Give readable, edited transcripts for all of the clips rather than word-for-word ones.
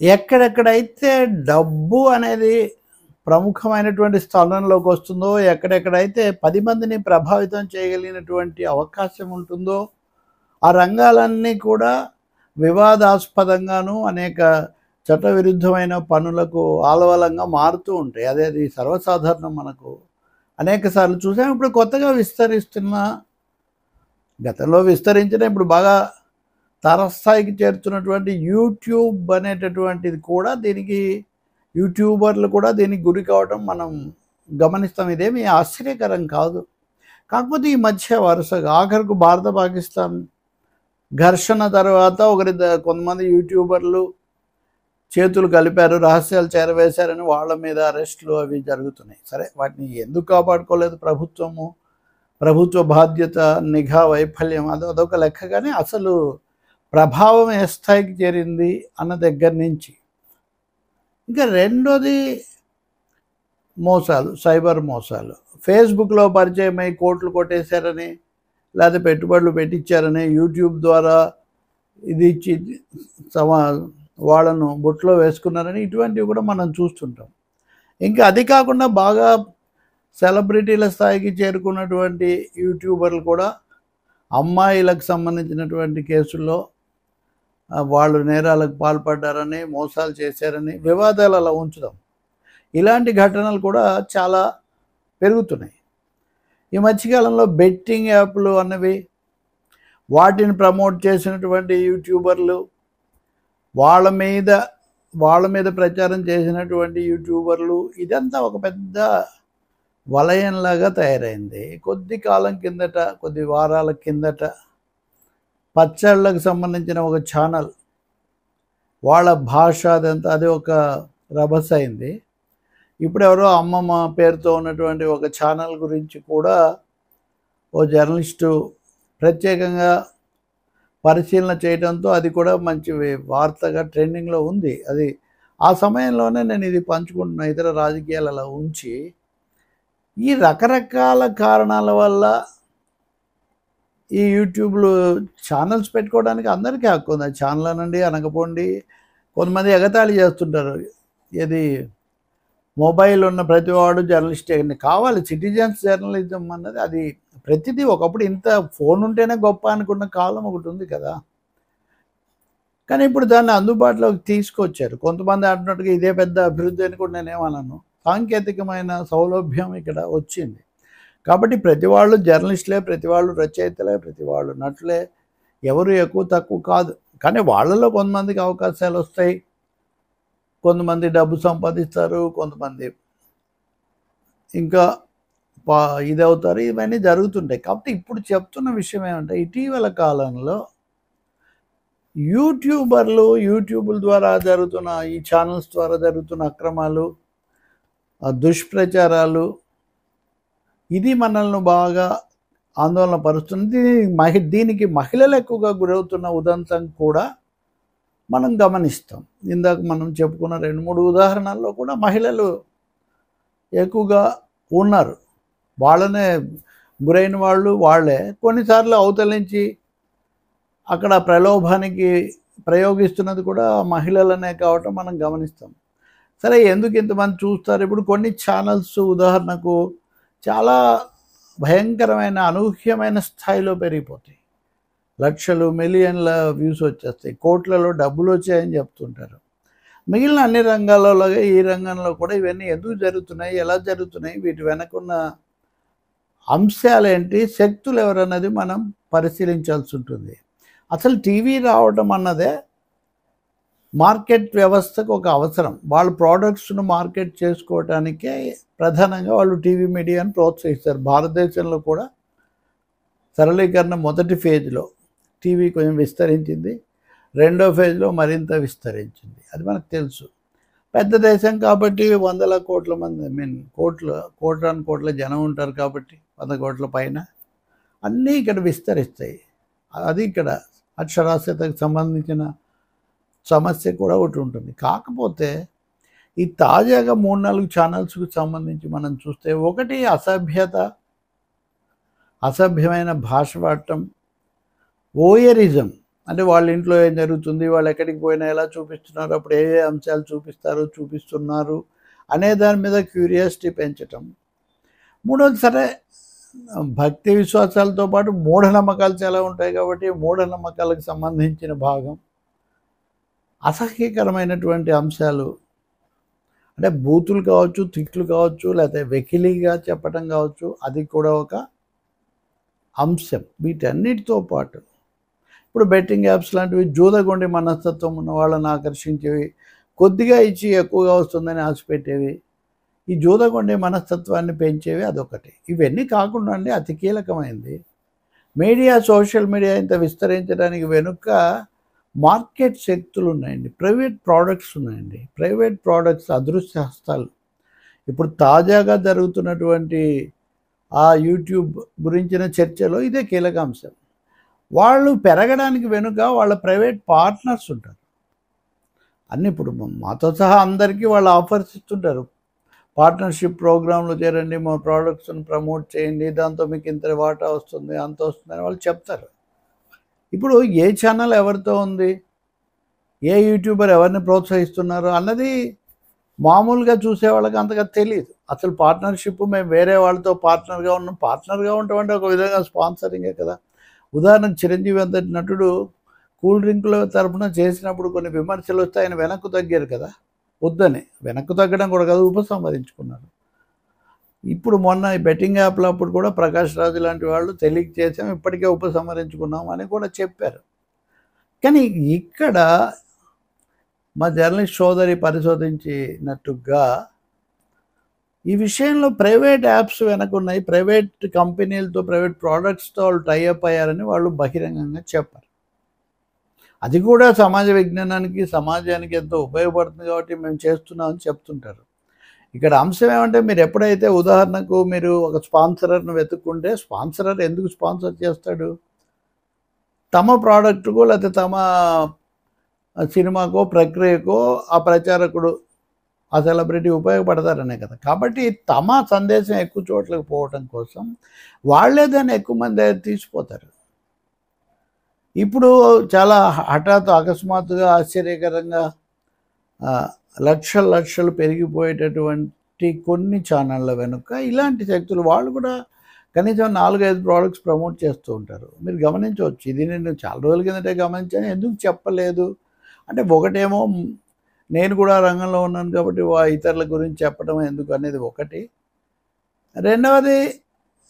ఎక్కడెక్కడైతే డబ్బు అనేది ప్రముఖమైనటువంటి స్థానంలోకి వస్తుందో, ఎక్కడెక్కడైతే 10 మందిని ప్రభావితం చేయగలిగినటువంటి అవకాశం ఉంటుందో, ఆ రంగాలన్నీ కూడా వివాదాస్పదంగాను, అనేక చట్టవిరుద్ధమైన పనులకు ఆలవలంగా మారుతూ ఉంటాయి. అది సర్వసాధారణం. మనకు అనేక సార్లు చూసాం. ఇప్పుడు కొత్తగా విస్తరిస్తున్న, గతంలో విస్తరించిన, ఇప్పుడు బాగా తారస్థాయికి చేరుతున్నటువంటి యూట్యూబ్ అనేటటువంటిది కూడా, దీనికి యూట్యూబర్లు కూడా దీనికి గురి కావడం మనం గమనిస్తాం. ఇదేమీ ఆశ్చర్యకరం కాదు. కాకపోతే ఈ మధ్య వరుసగా ఆఖరకు భారత పాకిస్తాన్ ఘర్షణ తర్వాత కొంతమంది యూట్యూబర్లు చేతులు కలిపారు, రహస్యాలు చేరవేశారని వాళ్ళ మీద అరెస్టులు అవి జరుగుతున్నాయి. సరే, వాటిని ఎందుకు కాపాడుకోలేదు ప్రభుత్వము, ప్రభుత్వ బాధ్యత, నిఘా వైఫల్యం, అదొక లెక్క. కానీ అసలు ప్రభావం ఏ స్థాయికి చేరింది అన్న దగ్గర నుంచి, ఇంకా రెండోది మోసాలు, సైబర్ మోసాలు. ఫేస్బుక్లో పరిచయమై కోట్లు కొట్టేశారని, లేదా పెట్టుబడులు పెట్టించారని, యూట్యూబ్ ద్వారా ఇది ఇచ్చి వాళ్ళను బుట్టలో వేసుకున్నారని, ఇటువంటివి కూడా మనం చూస్తుంటాం. ఇంకా అది కాకుండా బాగా సెలబ్రిటీల స్థాయికి చేరుకున్నటువంటి యూట్యూబర్లు కూడా అమ్మాయిలకు సంబంధించినటువంటి కేసుల్లో వాళ్ళు నేరాలకు పాల్పడ్డారని, మోసాలు చేశారని, వివాదాలు అలా ఉంచుదాం. ఇలాంటి ఘటనలు కూడా చాలా పెరుగుతున్నాయి. ఈ మధ్యకాలంలో బెట్టింగ్ యాప్లు అన్నవి, వాటిని ప్రమోట్ చేసినటువంటి యూట్యూబర్లు, వాళ్ళ మీద ప్రచారం చేసినటువంటి యూట్యూబర్లు, ఇదంతా ఒక పెద్ద వలయంలాగా తయారైంది. కొద్ది వారాల కిందట పచ్చళ్ళకు సంబంధించిన ఒక ఛానల్, వాళ్ళ భాష అది ఒక రభస అయింది. ఇప్పుడు ఎవరో అమ్మమ్మ పేరుతో ఉన్నటువంటి ఒక ఛానల్ గురించి కూడా ఓ జర్నలిస్టు ప్రత్యేకంగా పరిశీలన చేయడంతో అది కూడా మంచి వార్తగా ట్రెండింగ్లో ఉంది. అది ఆ సమయంలోనే నేను ఇది పంచుకుంటున్నా, ఇతర రాజకీయాలు అలా ఉంచి. ఈ రకరకాల కారణాల వల్ల ఈ యూట్యూబ్లో ఛానల్స్ పెట్టుకోవడానికి అందరికీ హక్కు ఉంది. ఛానల్ అనండి, అనకపోండి. కొంతమంది ఎగతాళి చేస్తుంటారు, ఏది మొబైల్ ఉన్న ప్రతివాడు జర్నలిస్టే కావాలి. సిటిజన్స్ జర్నలిజం అన్నది అది ప్రతిదీ. ఒకప్పుడు ఇంత ఫోన్ ఉంటేనే గొప్ప అనుకున్న కాలం ఒకటి ఉంది కదా. కానీ ఇప్పుడు దాన్ని అందుబాటులోకి తీసుకొచ్చారు. కొంతమంది అంటున్నట్టుగా ఇదే పెద్ద అభివృద్ధి అని కూడా నేనేమన్నాను. సాంకేతికమైన సౌలభ్యం ఇక్కడ వచ్చింది కాబట్టి ప్రతి వాళ్ళు జర్నలిస్టులే, ప్రతి వాళ్ళు రచయితలే, ప్రతి వాళ్ళు నటులే, ఎవరు ఎక్కువ తక్కువ కాదు. కానీ వాళ్ళలో కొంతమందికి అవకాశాలు వస్తాయి, కొంతమంది డబ్బు సంపాదిస్తారు, కొంతమంది ఇంకా ఇదవుతారు. ఇవన్నీ జరుగుతుంటాయి. కాబట్టి ఇప్పుడు చెప్తున్న విషయం ఏమంటే, ఇటీవల కాలంలో యూట్యూబుల ద్వారా జరుగుతున్న, ఈ ఛానల్స్ ద్వారా జరుగుతున్న అక్రమాలు, దుష్ప్రచారాలు, ఇది మనల్ని బాగా ఆందోళన పరుస్తుంది. దీనికి మహిళలు ఎక్కువగా గురవుతున్న ఉదంతం కూడా మనం గమనిస్తాం. ఇందాక మనం చెప్పుకున్న 2-3 ఉదాహరణల్లో కూడా మహిళలు ఎక్కువగా ఉన్నారు. వాళ్ళనే గురైన వాళ్ళు వాళ్ళే. కొన్నిసార్లు అవతల నుంచి అక్కడ ప్రలోభానికి ప్రయోగిస్తున్నది కూడా మహిళలనే కావటం మనం గమనిస్తాం. సరే, ఎందుకు ఇంతమంది చూస్తారు? ఇప్పుడు కొన్ని ఛానల్స్ ఉదాహరణకు చాలా భయంకరమైన, అనూహ్యమైన స్థాయిలో పెరిగిపోతాయి. లక్షలు, మిలియన్ల వ్యూస్ వచ్చేస్తాయి, కోట్లలో డబ్బులు వచ్చాయని చెప్తుంటారు. మిగిలిన అన్ని రంగాలలోగా ఈ రంగంలో కూడా ఇవన్నీ ఎందుకు జరుగుతున్నాయి, ఎలా జరుగుతున్నాయి, వీటి వెనకున్న అంశాలేంటి, శక్తులు ఎవరన్నది మనం పరిశీలించాల్సి ఉంటుంది. అసలు టీవీ రావడం అన్నదే మార్కెట్ వ్యవస్థకు ఒక అవసరం. వాళ్ళ ప్రోడక్ట్స్ను మార్కెట్ చేసుకోవటానికే ప్రధానంగా వాళ్ళు టీవీ మీడియాను ప్రోత్సహిస్తారు. భారతదేశంలో కూడా సరళీకరణ మొదటి ఫేజ్లో టీవీ కొంచెం విస్తరించింది, రెండో ఫేజ్లో మరింత విస్తరించింది. అది మనకు తెలుసు. పెద్ద దేశం కాబట్టి 100 కోట్ల మంది, కోట్ల జనం ఉంటారు కాబట్టి 100 కోట్ల పైన అన్నీ ఇక్కడ విస్తరిస్తాయి. అది ఇక్కడ అక్షరాస్యతకు సంబంధించిన సమస్య కూడా ఒకటి ఉంటుంది. కాకపోతే ఈ తాజాగా 3-4 ఛానల్స్కి సంబంధించి మనం చూస్తే, ఒకటి అసభ్యమైన భాష వాడటం, ఓయరిజం అంటే వాళ్ళ ఇంట్లో ఏం జరుగుతుంది, వాళ్ళు ఎక్కడికి పోయినా ఎలా చూపిస్తున్నారు, అప్పుడు ఏ ఏ అంశాలు చూపిస్తున్నారు అనే దాని మీద క్యూరియాసిటీ పెంచటం. మూడోది సరే భక్తి విశ్వాసాలతో పాటు మూఢనమ్మకాలు చాలా ఉంటాయి కాబట్టి మూఢనమ్మకాలకు సంబంధించిన భాగం, అసహ్యకరమైనటువంటి అంశాలు అంటే బూతులు కావచ్చు, తిట్లు కావచ్చు, లేకపోతే వెకిలిగా చెప్పటం కావచ్చు, అది కూడా ఒక అంశం. వీటన్నిటితో పాటు ఇప్పుడు బెట్టింగ్ యాప్స్ లాంటివి జూదగొండి మనస్తత్వం ఉన్న వాళ్ళని ఆకర్షించేవి, కొద్దిగా ఇచ్చి ఎక్కువగా వస్తుందని ఆశపెట్టేవి, ఈ జూదగొండి మనస్తత్వాన్ని పెంచేవి అదొకటి. ఇవన్నీ కాకుండా అండి అతి కీలకమైంది మీడియా, సోషల్ మీడియా ఇంత విస్తరించడానికి వెనుక మార్కెట్ శక్తులు ఉన్నాయండి, ప్రైవేట్ ప్రోడక్ట్స్ ఉన్నాయండి. ప్రైవేట్ ప్రోడక్ట్స్ అదృశ్య హస్తాలు. ఇప్పుడు తాజాగా జరుగుతున్నటువంటి ఆ యూట్యూబ్ గురించిన చర్చలో ఇదే కీలక అంశం. వాళ్ళు పెరగడానికి వెనుక వాళ్ళ ప్రైవేట్ పార్ట్నర్స్ ఉంటారు. అన్నీ ఇప్పుడు మాతో సహా అందరికీ వాళ్ళు ఆఫర్స్ ఇస్తుంటారు. పార్ట్నర్షిప్ ప్రోగ్రాంలో చేరండి, మా ప్రోడక్ట్స్ని ప్రమోట్ చేయండి, దాంతో మీకు ఇంత వాటా వస్తుంది, అంత వస్తుందని వాళ్ళు చెప్తారు. ఇప్పుడు ఏ ఛానల్ ఎవరితో ఉంది, ఏ యూట్యూబర్ ఎవరిని ప్రోత్సహిస్తున్నారు అన్నది మామూలుగా చూసే వాళ్ళకి అంతగా తెలియదు. అసలు పార్ట్నర్షిప్ మేము వేరే వాళ్ళతో పార్ట్నర్గా ఉన్నాం. పార్ట్నర్గా ఉంటామంటే ఒక విధంగా స్పాన్సరింగే కదా. ఉదాహరణకు చిరంజీవి అంతటి నటుడు కూల్ డ్రింకుల తరఫున చేసినప్పుడు కొన్ని విమర్శలు వస్తే ఆయన వెనక్కు తగ్గారు కదా, వద్దని. వెనక్కు తగ్గడం కూడా కాదు, ఉపసంహరించుకున్నారు. ఇప్పుడు మొన్న ఈ బెట్టింగ్ యాప్లో అప్పుడు కూడా ప్రకాష్ రాజు లాంటి వాళ్ళు తెలియక చేసాం, ఇప్పటికే ఉపసంహరించుకున్నాం అని కూడా చెప్పారు. కానీ ఇక్కడ మా జర్నలిస్ట్ సోదరి పరిశోధించినట్టుగా ఈ విషయంలో ప్రైవేట్ యాప్స్ వెనకున్నాయి, ప్రైవేట్ కంపెనీలతో, ప్రైవేట్ ప్రోడక్ట్స్తో వాళ్ళు టైఅప్ అయ్యారని వాళ్ళు బహిరంగంగా చెప్పారు. అది కూడా సమాజ విజ్ఞానానికి, సమాజానికి ఎంతో ఉపయోగపడుతుంది కాబట్టి మేము చేస్తున్నామని చెప్తుంటారు. ఇక్కడ అంశం ఏమంటే, మీరు ఎప్పుడైతే ఉదాహరణకు మీరు ఒక స్పాన్సరర్ను వెతుక్కుంటే, స్పాన్సరర్ ఎందుకు స్పాన్సర్ చేస్తాడు? తమ ప్రోడక్ట్కో లేకపోతే తమ సినిమాకో ప్రక్రియకో ఆ ప్రచారకుడు, ఆ సెలబ్రిటీ ఉపయోగపడతారనే కదా. కాబట్టి తమ సందేశం ఎక్కువ చోట్లకు పోవటం కోసం వాళ్ళే దాన్ని ఎక్కువ మంది తీసిపోతారు. ఇప్పుడు చాలా హఠాత్తు అకస్మాత్తుగా ఆశ్చర్యకరంగా లక్షలు పెరిగిపోయేటటువంటి కొన్ని ఛానళ్ళ వెనుక ఇలాంటి శక్తులు, వాళ్ళు కూడా కనీసం 4-5 ప్రోడక్ట్స్ ప్రమోట్ చేస్తూ ఉంటారు. మీరు గమనించవచ్చు. ఇది నేను చాలా రోజుల కిందటే గమనించాను, ఎందుకు చెప్పలేదు అంటే, ఒకటేమో నేను కూడా రంగంలో ఉన్నాను కాబట్టి ఇతరుల గురించి చెప్పడం ఎందుకు అనేది ఒకటి. రెండవది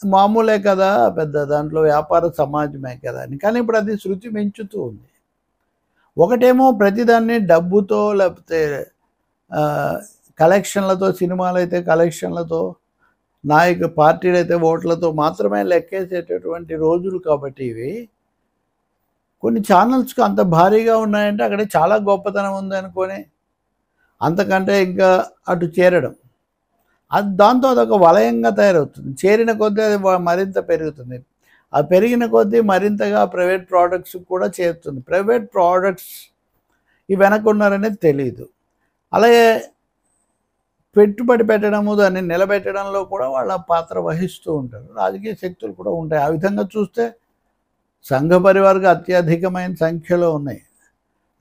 మామూలే కదా, పెద్ద దాంట్లో వ్యాపార సమాజమే కదా అని. కానీ ఇప్పుడు అది శృతి మించుతూ ఉంది. ఒకటేమో ప్రతిదాన్ని డబ్బుతో లేకపోతే కలెక్షన్లతో, సినిమాలు అయితే కలెక్షన్లతో, పార్టీలు అయితే ఓట్లతో మాత్రమే లెక్కేసేటటువంటి రోజులు కాబట్టి ఇవి. కొన్ని ఛానల్స్కి అంత భారీగా ఉన్నాయంటే అక్కడ చాలా గొప్పతనం ఉందనుకొని అంతకంటే ఇంకా అటు చేరడం, అది దాంతో అదొక వలయంగా తయారవుతుంది. చేరిన కొద్దీ అది మరింత పెరుగుతుంది. ఆ పెరిగిన కొద్దీ మరింతగా ప్రైవేట్ ప్రోడక్ట్స్ కూడా చేరుతుంది. ప్రైవేట్ ప్రోడక్ట్స్ ఈ వెనక్కున్నారనేది తెలియదు. అలాగే పెట్టుబడి పెట్టడము, దాన్ని నిలబెట్టడంలో కూడా వాళ్ళ పాత్ర వహిస్తూ ఉంటారు. రాజకీయ శక్తులు కూడా ఉంటాయి. ఆ విధంగా చూస్తే సంఘ పరివార్గా అత్యధికమైన సంఖ్యలో ఉన్నాయి.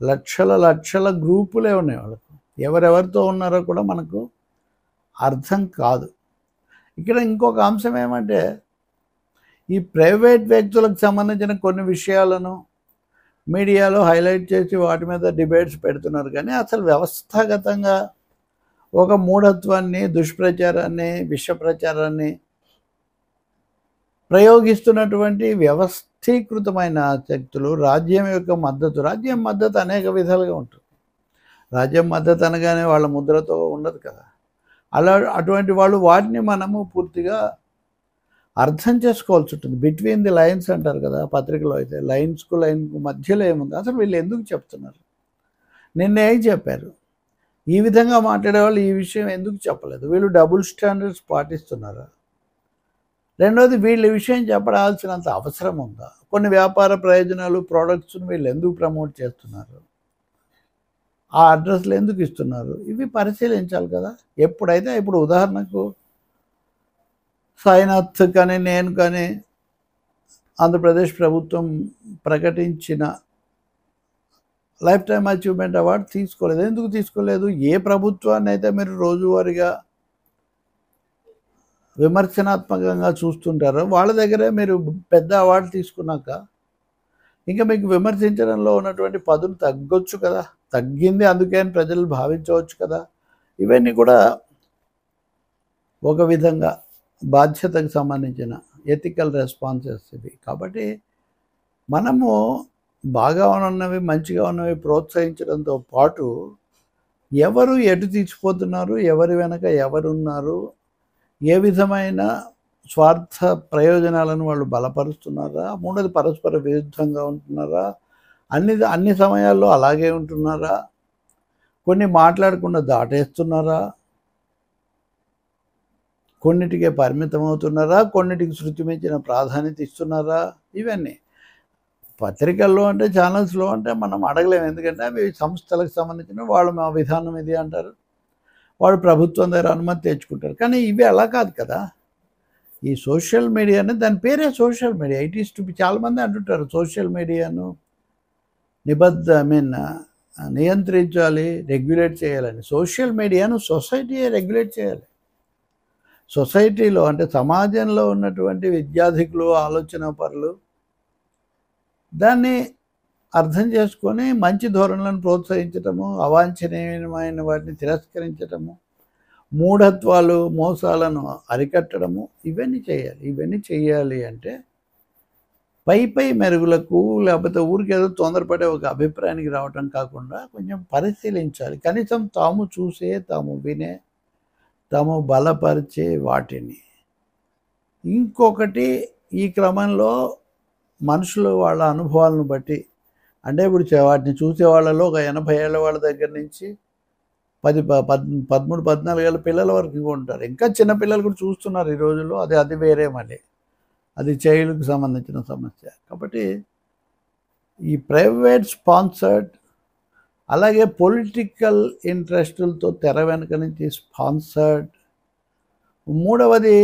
లక్షల గ్రూపులే ఉన్నాయి వాళ్ళకు. ఎవరెవరితో ఉన్నారో కూడా మనకు అర్థం కాదు. ఇక్కడ ఇంకొక అంశం ఏమంటే, ఈ ప్రైవేట్ వ్యక్తులకు సంబంధించిన కొన్ని విషయాలను మీడియాలో హైలైట్ చేసి వాటి మీద డిబేట్స్ పెడుతున్నారు. కానీ అసలు వ్యవస్థాగతంగా ఒక మూఢత్వాన్ని, దుష్ప్రచారాన్ని, విష ప్రచారాన్ని ప్రయోగిస్తున్నటువంటి వ్యవస్థీకృతమైన శక్తులు, రాజ్యం యొక్క మద్దతు. రాజ్యం మద్దతు అనేక విధాలుగా ఉంటుంది. రాజ్యం మద్దతు అనగానే వాళ్ళ ముద్రతో ఉండదు కదా. అటువంటి వాళ్ళు వాటిని మనము పూర్తిగా అర్థం చేసుకోవాల్సి ఉంటుంది. బిట్వీన్ ది లైన్స్ అంటారు కదా పత్రికలో అయితే, లైన్స్కు లైన్కు మధ్యలో ఏముంది, అసలు వీళ్ళు ఎందుకు చెప్తున్నారు, నిన్న ఏం చెప్పారు, ఈ విధంగా మాట్లాడే వాళ్ళు ఈ విషయం ఎందుకు చెప్పలేదు, వీళ్ళు డబుల్ స్టాండర్డ్స్ పాటిస్తున్నారా? రెండోది, వీళ్ళు ఈ విషయం చెప్పడాల్సినంత అవసరం ఉందా? కొన్ని వ్యాపార ప్రయోజనాలు, ప్రోడక్ట్స్ను వీళ్ళు ఎందుకు ప్రమోట్ చేస్తున్నారు, ఆ అడ్రస్లు ఎందుకు ఇస్తున్నారు, ఇవి పరిశీలించాలి కదా. ఎప్పుడైతే ఇప్పుడు ఉదాహరణకు సాయినాథ్ కానీ నేను కానీ ఆంధ్రప్రదేశ్ ప్రభుత్వం ప్రకటించిన లైఫ్ టైమ్ అచీవ్మెంట్ అవార్డు తీసుకోలేదు. ఎందుకు తీసుకోలేదు? ఏ ప్రభుత్వాన్ని అయితే మీరు రోజువారీగా విమర్శనాత్మకంగా చూస్తుంటారో వాళ్ళ దగ్గరే మీరు పెద్ద అవార్డు తీసుకున్నాక ఇంకా మీకు విమర్శించడంలో ఉన్నటువంటి పదును తగ్గొచ్చు కదా. తగ్గింది అందుకే అని ప్రజలు భావించవచ్చు కదా. ఇవన్నీ కూడా ఒక విధంగా బాధ్యతకు సంబంధించిన ఎథికల్ రెస్పాన్సెస్ ఇవి. కాబట్టి మనము బాగా ఉన్నవి, మంచిగా ఉన్నవి ప్రోత్సహించడంతో పాటు ఎవరు ఎటు తీసిపోతున్నారు, ఎవరి వెనక ఎవరున్నారు, ఏ విధమైన స్వార్థ ప్రయోజనాలను వాళ్ళు బలపరుస్తున్నారా, మూడోది పరస్పర విరుద్ధంగా ఉంటున్నారా, అన్ని సమయాల్లో అలాగే ఉంటున్నారా, కొన్ని మాట్లాడకుండా దాటేస్తున్నారా, కొన్నిటికే పరిమితం అవుతున్నారా, కొన్నిటికి శృతి మించిన ప్రాధాన్యత ఇస్తున్నారా, ఇవన్నీ పత్రికల్లో అంటే ఛానల్స్లో అంటే మనం అడగలేము. ఎందుకంటే అవి సంస్థలకు సంబంధించిన వాళ్ళు మా విధానం ఇది అంటారు, వాళ్ళు ప్రభుత్వం దగ్గర అనుమతి తెచ్చుకుంటారు. కానీ ఇవి అలా కాదు కదా. ఈ సోషల్ మీడియాని, దాని పేరే social media. It is to be, చాలామంది అంటుంటారు సోషల్ మీడియాను నియంత్రించాలి, రెగ్యులేట్ చేయాలని. సోషల్ మీడియాను సొసైటీయే రెగ్యులేట్ చేయాలి. సొసైటీలో అంటే సమాజంలో ఉన్నటువంటి విద్యార్థికులు, ఆలోచన పరులు దాన్ని అర్థం చేసుకొని మంచి ధోరణులను ప్రోత్సహించటము, అవాంఛనీయమైన వాటిని తిరస్కరించటము, మూఢత్వాలు, మోసాలను అరికట్టడము, ఇవన్నీ చేయాలి. ఇవన్నీ చేయాలి అంటే పై మెరుగులకు లేకపోతే ఊరికేదో తొందరపడే ఒక అభిప్రాయానికి రావటం కాకుండా కొంచెం పరిశీలించాలి. కనీసం తాము చూసే, తాము వినే, తాము బలపరిచే వాటిని. ఇంకొకటి, ఈ క్రమంలో మనుషులు వాళ్ళ అనుభవాలను బట్టి, అంటే ఇప్పుడు వాటిని చూసే వాళ్ళలో ఒక 80 ఏళ్ళ వాళ్ళ దగ్గర నుంచి 13, 14 ఏళ్ళ పిల్లల వరకు ఉంటారు. ఇంకా చిన్న పిల్లలు కూడా చూస్తున్నారు ఈ రోజుల్లో. అది వేరే, మళ్ళీ అది చైల్డ్కి సంబంధించిన సమస్య. కాబట్టి ఈ ప్రైవేట్ స్పాన్సర్డ్, అలాగే పొలిటికల్ ఇంట్రెస్టులతో తెర వెనుక నుంచి స్పాన్సర్డ్, మూడవది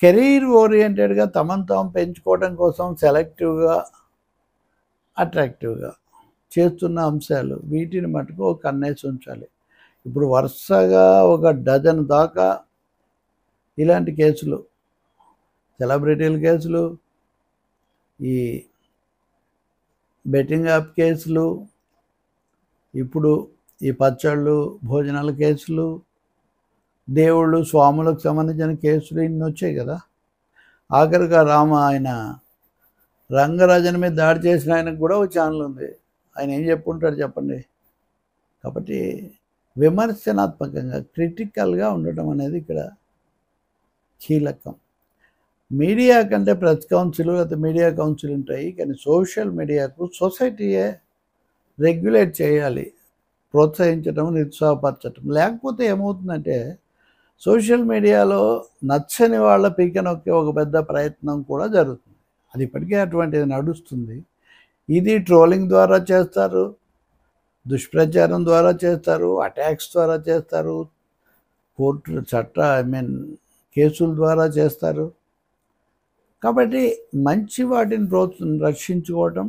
కెరీర్ ఓరియంటెడ్గా తమను తాము పెంచుకోవడం కోసం సెలెక్టివ్గా, అట్రాక్టివ్గా చేస్తున్న అంశాలు, వీటిని మటుకు ఒక కన్నేసి ఉంచాలి. ఇప్పుడు వరుసగా ఒక డజన్ దాకా ఇలాంటి కేసులు, సెలబ్రిటీల కేసులు, ఈ బెట్టింగ్ యాప్ కేసులు, ఇప్పుడు ఈ పచ్చళ్ళు, భోజనాల కేసులు, దేవుళ్ళు, స్వాములకు సంబంధించిన కేసులు ఇన్ని వచ్చాయి కదా. ఆఖరిగా ఆయన రంగరాజన్ మీద దాడి చేసిన ఆయనకు కూడా ఒక ఛానల్ ఉంది. ఆయన ఏం చెప్పుకుంటాడు చెప్పండి. కాబట్టి విమర్శనాత్మకంగా, క్రిటికల్గా ఉండటం అనేది ఇక్కడ కీలకం. మీడియా కంటే ప్రెస్ కౌన్సిల్ లేకపోతే మీడియా కౌన్సిల్ ఉంటాయి, కానీ సోషల్ మీడియాకు సొసైటీయే రెగ్యులేట్ చేయాలి, ప్రోత్సహించడం, నిరుత్సాహపరచడం. లేకపోతే ఏమవుతుందంటే సోషల్ మీడియాలో నచ్చని వాళ్ళ పీక నొక్కే ఒక పెద్ద ప్రయత్నం కూడా జరుగుతుంది. అది ఇప్పటికే అటువంటిది నడుస్తుంది. ఇది ట్రోలింగ్ ద్వారా చేస్తారు, దుష్ప్రచారం ద్వారా చేస్తారు, అటాక్స్ ద్వారా చేస్తారు, కోర్టు కేసుల ద్వారా చేస్తారు. కాబట్టి మంచి వాటిని రక్షించుకోవటం,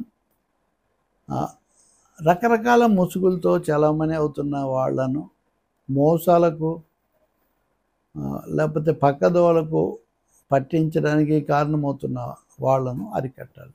రకరకాల ముసుగులతో చలామణి అవుతున్న వాళ్ళను, మోసాలకు లేకపోతే పక్కదోవలకు పట్టించడానికి కారణమవుతున్న వాళ్ళను అరికట్టాలి.